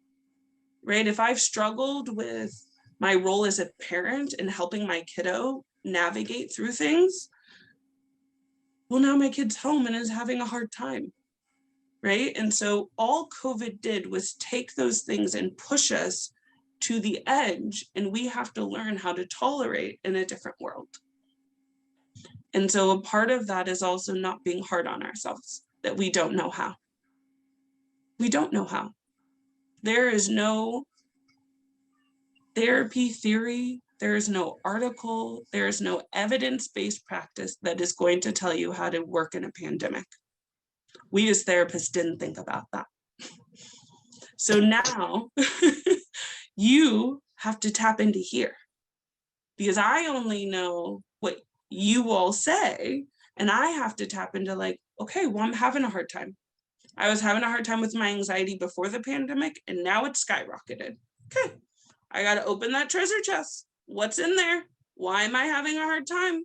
right? If I've struggled with my role as a parent and helping my kiddo navigate through things, well, now my kid's home and is having a hard time, right? And so all COVID did was take those things and push us to the edge, and we have to learn how to tolerate in a different world. And so a part of that is also not being hard on ourselves, that we don't know how. We don't know how. There is no therapy theory, there is no article, there is no evidence-based practice that is going to tell you how to work in a pandemic. We as therapists didn't think about that. So now you have to tap into here, because I only know what you all say, and I have to tap into like, okay, well, I'm having a hard time. I was having a hard time with my anxiety before the pandemic, and now it's skyrocketed. Okay, I got to open that treasure chest. What's in there? Why am I having a hard time?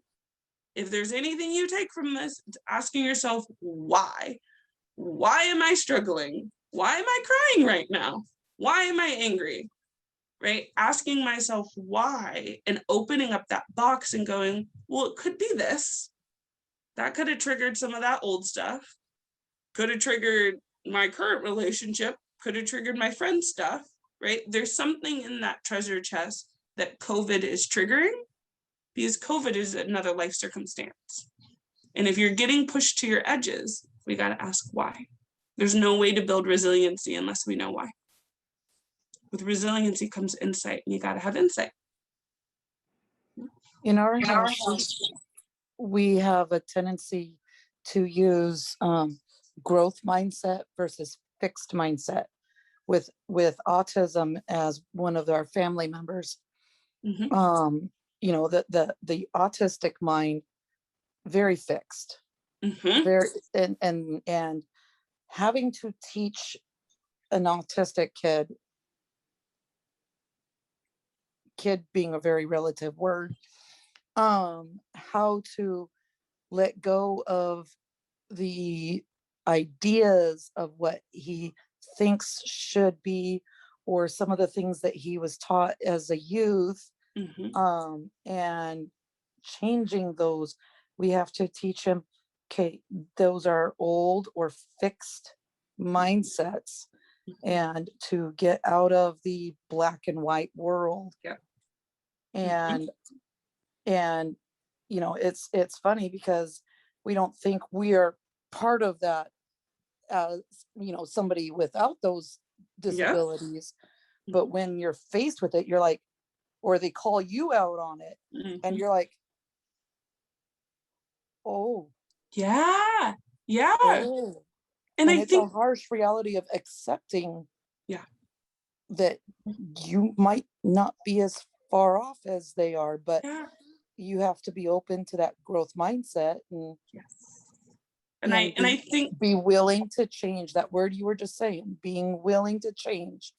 If there's anything you take from this, it's asking yourself, why? Why am I struggling? Why am I crying right now? Why am I angry? Right? Asking myself why and opening up that box and going, well, it could be this. That could have triggered some of that old stuff. Could have triggered my current relationship. Could have triggered my friend's stuff, right? There's something in that treasure chest that COVID is triggering, because COVID is another life circumstance. And if you're getting pushed to your edges, we got to ask why. There's no way to build resiliency unless we know why. With resiliency comes insight, and you got to have insight. In our house, we have a tendency to use growth mindset versus fixed mindset. With autism as one of our family members, you know, the autistic mind, very fixed, very, and having to teach an autistic kid being a very relative word, how to let go of the ideas of what he thinks should be, or some of the things that he was taught as a youth, and changing those. We have to teach him, okay, those are old or fixed mindsets, and to get out of the black and white world. And you know, it's funny because we don't think we are part of that as, you know, somebody without those disabilities. But when you're faced with it, you're like, or they call you out on it, and you're like, oh yeah, oh. And I it's think a harsh reality of accepting that you might not be as far off as they are, but you have to be open to that growth mindset, and I think be willing to change. That word you were just saying, being willing to change.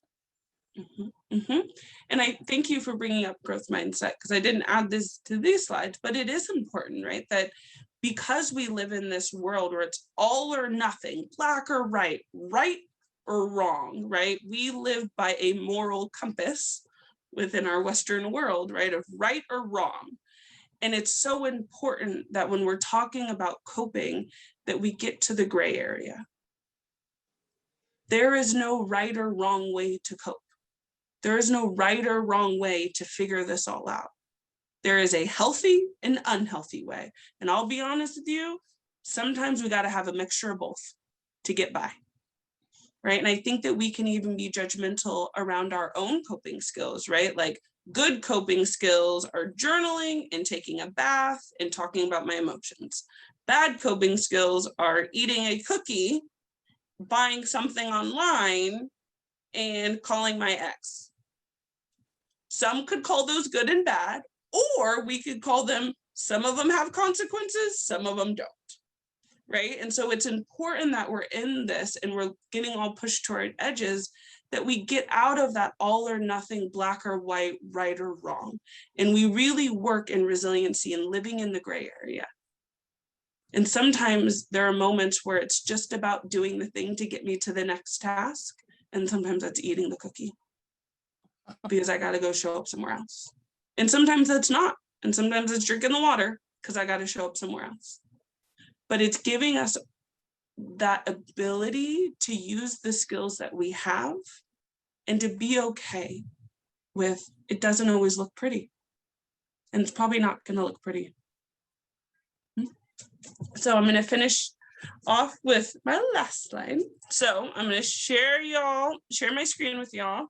And I thank you for bringing up growth mindset, because I didn't add this to these slides, but it is important, right? That because we live in this world where it's all or nothing, black or right, right or wrong, right? We live by a moral compass within our Western world, right? Of right or wrong. And it's so important that when we're talking about coping, that we get to the gray area. There is no right or wrong way to cope. There is no right or wrong way to figure this all out. There is a healthy and unhealthy way. And I'll be honest with you, Sometimes we got to have a mixture of both to get by. Right. And I think that we can even be judgmental around our own coping skills, right? Like good coping skills are journaling and taking a bath and talking about my emotions. Bad coping skills are eating a cookie, buying something online, and calling my ex. Some could call those good and bad, or we could call them, some of them have consequences, some of them don't. Right. And so it's important that we're in this and we're getting all pushed toward edges, that we get out of that all or nothing, black or white, right or wrong. And we really work in resiliency and living in the gray area. And sometimes there are moments where it's just about doing the thing to get me to the next task. And sometimes that's eating the cookie because I got to go show up somewhere else. And sometimes that's not. And sometimes it's drinking the water because I got to show up somewhere else. But it's giving us that ability to use the skills that we have and to be okay with it doesn't always look pretty. And it's probably not going to look pretty. So I'm going to finish off with my last slide. So I'm going to share my screen with y'all.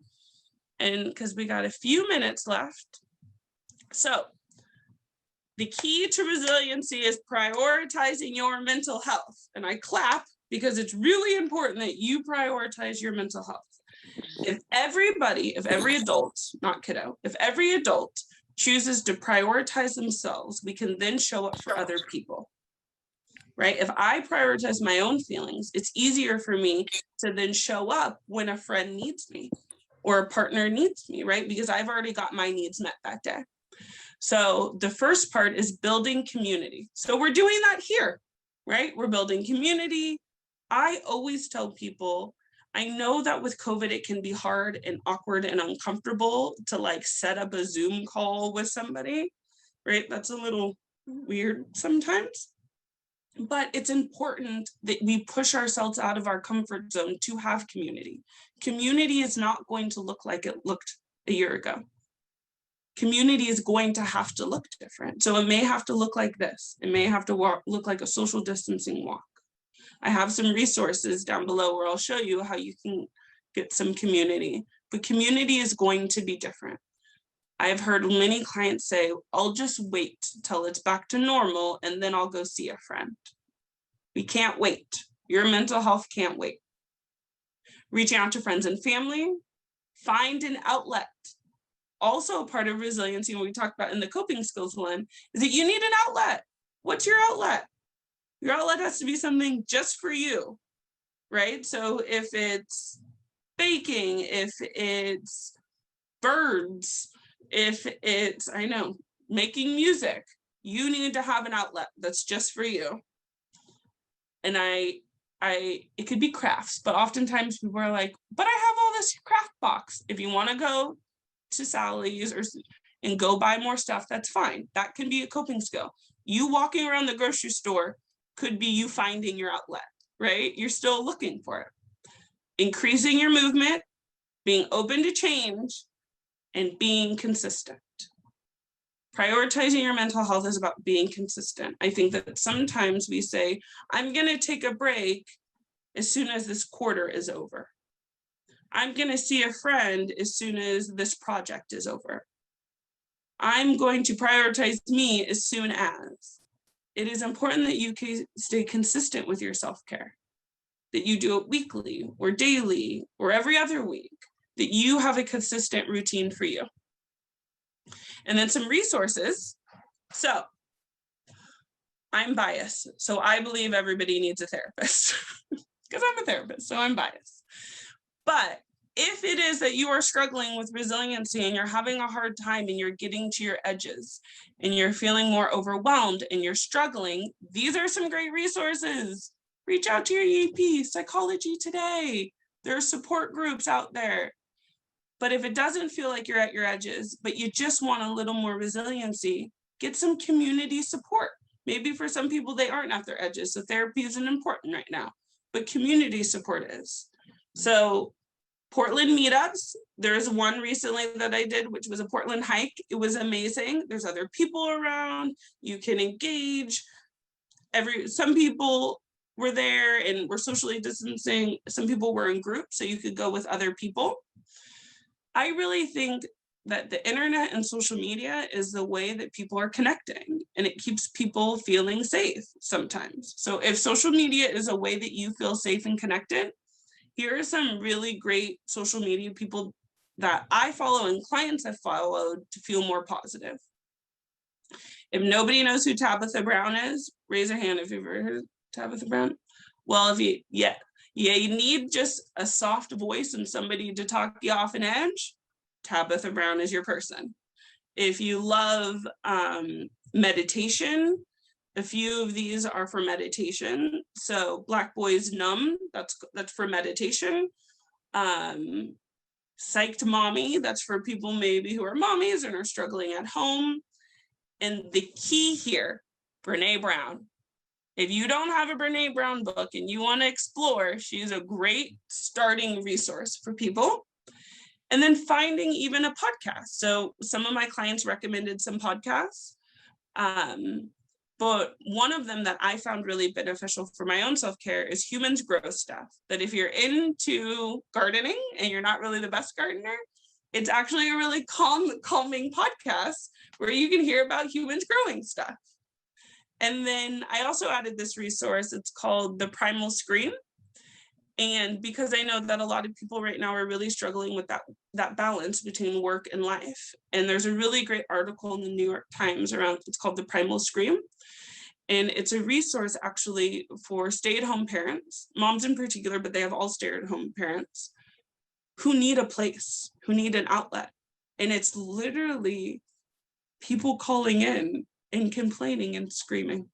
And because we got a few minutes left. So the key to resiliency is prioritizing your mental health. And I clap because it's really important that you prioritize your mental health. If every adult, not kiddo, if every adult chooses to prioritize themselves, we can then show up for other people, right? If I prioritize my own feelings, it's easier for me to then show up when a friend needs me or a partner needs me, right? Because I've already got my needs met that day. So the first part is building community. So we're doing that here, right? We're building community. I always tell people, I know that with COVID, it can be hard and awkward and uncomfortable to like set up a Zoom call with somebody, right? That's a little weird sometimes, but it's important that we push ourselves out of our comfort zone to have community. Community is not going to look like it looked a year ago. Community is going to have to look different. So it may have to look like this. It may have to look like a social distancing walk. I have some resources down below where I'll show you how you can get some community, but community is going to be different. I've heard many clients say, I'll just wait till it's back to normal and then I'll go see a friend. We can't wait. Your mental health can't wait. Reaching out to friends and family, find an outlet. Also a part of resiliency, when we talked about in the coping skills one, is that you need an outlet. What's your outlet? Your outlet has to be something just for you, right? So if it's baking, if it's birds, if it's, making music, you need to have an outlet that's just for you. And it could be crafts, but oftentimes people are like, but I have all this craft box. If you want to go to Sally's and go buy more stuff, that's fine. That can be a coping skill. You walking around the grocery store could be you finding your outlet, right? You're still looking for it. Increasing your movement, being open to change, and being consistent. Prioritizing your mental health is about being consistent. I think that sometimes we say, I'm going to take a break as soon as this quarter is over. I'm going to see a friend as soon as this project is over. I'm going to prioritize me as soon as. It is important that you stay consistent with your self-care, that you do it weekly or daily or every other week, that you have a consistent routine for you. And then some resources. So I'm biased. So I believe everybody needs a therapist because I'm a therapist, so I'm biased. But if it is that you are struggling with resiliency and you're having a hard time and you're getting to your edges and you're feeling more overwhelmed and you're struggling, these are some great resources. Reach out to your EP, Psychology Today. There are support groups out there. But if it doesn't feel like you're at your edges, but you just want a little more resiliency, get some community support. Maybe for some people, they aren't at their edges, so therapy isn't important right now, but community support is. So Portland meetups, there's one recently that I did, which was a Portland hike. It was amazing. There's other people around, you can engage. some people were there and were socially distancing. Some people were in groups, so you could go with other people. I really think that the internet and social media is the way that people are connecting, and it keeps people feeling safe sometimes. So if social media is a way that you feel safe and connected, here are some really great social media people that I follow and clients have followed to feel more positive. If nobody knows who Tabitha Brown is, raise your hand if you've ever heard of Tabitha Brown. Well, if you need just a soft voice and somebody to talk you off an edge, Tabitha Brown is your person. If you love meditation, a few of these are for meditation. So Black Boys Numb, that's for meditation. Psyched Mommy, that's for people maybe who are mommies and are struggling at home. And the key here, Brene Brown. If you don't have a Brene Brown book and you want to explore, she's a great starting resource for people. And then finding even a podcast. So some of my clients recommended some podcasts, but one of them that I found really beneficial for my own self-care is Humans Grow Stuff. That if you're into gardening and you're not really the best gardener, it's actually a really calming podcast where you can hear about humans growing stuff. And then I also added this resource. It's called the Primal Scream. And because I know that a lot of people right now are really struggling with that balance between work and life. And there's a really great article in the New York Times around, it's called the Primal Scream. And it's a resource actually for stay-at-home parents, moms in particular, but they have all stay-at-home parents who need a place, who need an outlet. And it's literally people calling in and complaining and screaming.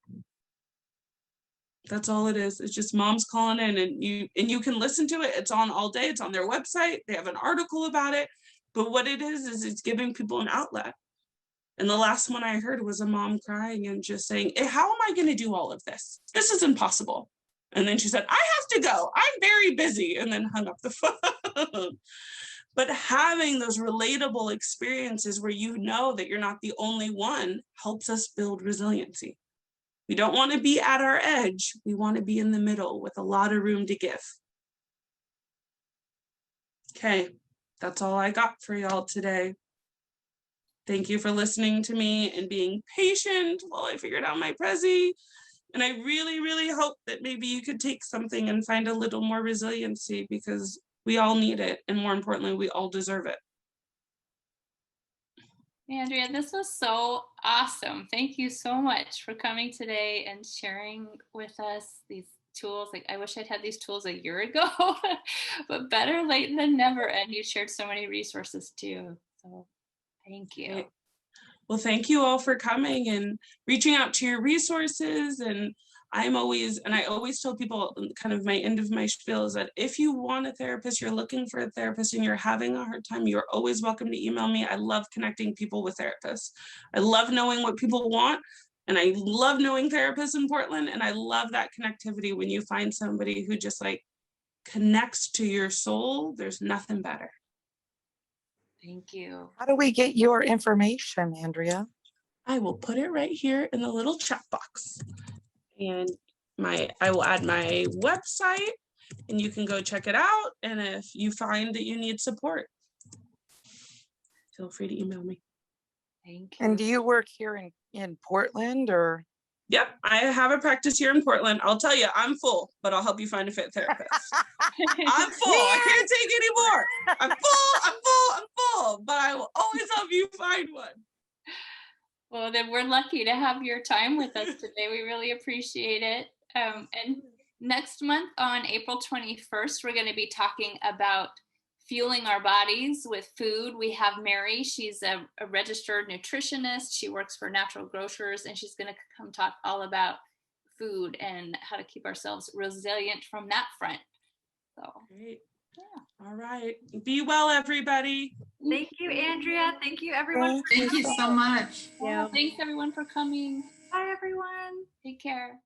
That's all it is. It's just moms calling in, and you can listen to it. It's on all day. It's on their website. They have an article about it. But what it is it's giving people an outlet. And the last one I heard was a mom crying and just saying, how am I going to do all of this? This is impossible. And then she said, I have to go. I'm very busy. And then hung up the phone. But having those relatable experiences where you know that you're not the only one helps us build resiliency. We don't want to be at our edge. We want to be in the middle with a lot of room to give. Okay, that's all I got for y'all today. Thank you for listening to me and being patient while I figured out my Prezi. And I really, really hope that maybe you could take something and find a little more resiliency, because we all need it. And more importantly, we all deserve it. Andrea, this was so awesome. Thank you so much for coming today and sharing with us these tools. Like, I wish I'd had these tools a year ago, but better late than never. And you shared so many resources too. So thank you. Great. Well, thank you all for coming and reaching out to your resources. And I always tell people, kind of my end of my spiel is that if you want a therapist, you're looking for a therapist and you're having a hard time, you're always welcome to email me. I love connecting people with therapists. I love knowing what people want, and I love knowing therapists in Portland. And I love that connectivity when you find somebody who just like connects to your soul. There's nothing better. Thank you. How do we get your information, Andrea? I will put it right here in the little chat box. And I will add my website, and you can go check it out. And if you find that you need support, feel free to email me. Thank you. And do you work here in Portland or? Yep, I have a practice here in Portland. I'll tell you, I'm full, but I'll help you find a fit therapist. I'm full. I can't take any more. I'm full, but I will always help you find one. Well, then we're lucky to have your time with us today. We really appreciate it. And next month on April 21st, we're going to be talking about fueling our bodies with food. We have Mary. She's a registered nutritionist. She works for Natural Grocers, and she's going to come talk all about food and how to keep ourselves resilient from that front. So, great. Yeah. All right. Be well, everybody. Thank you, Andrea. Thank you, everyone. Thank you so much. Yeah. Thanks, everyone, for coming. Bye, everyone. Take care.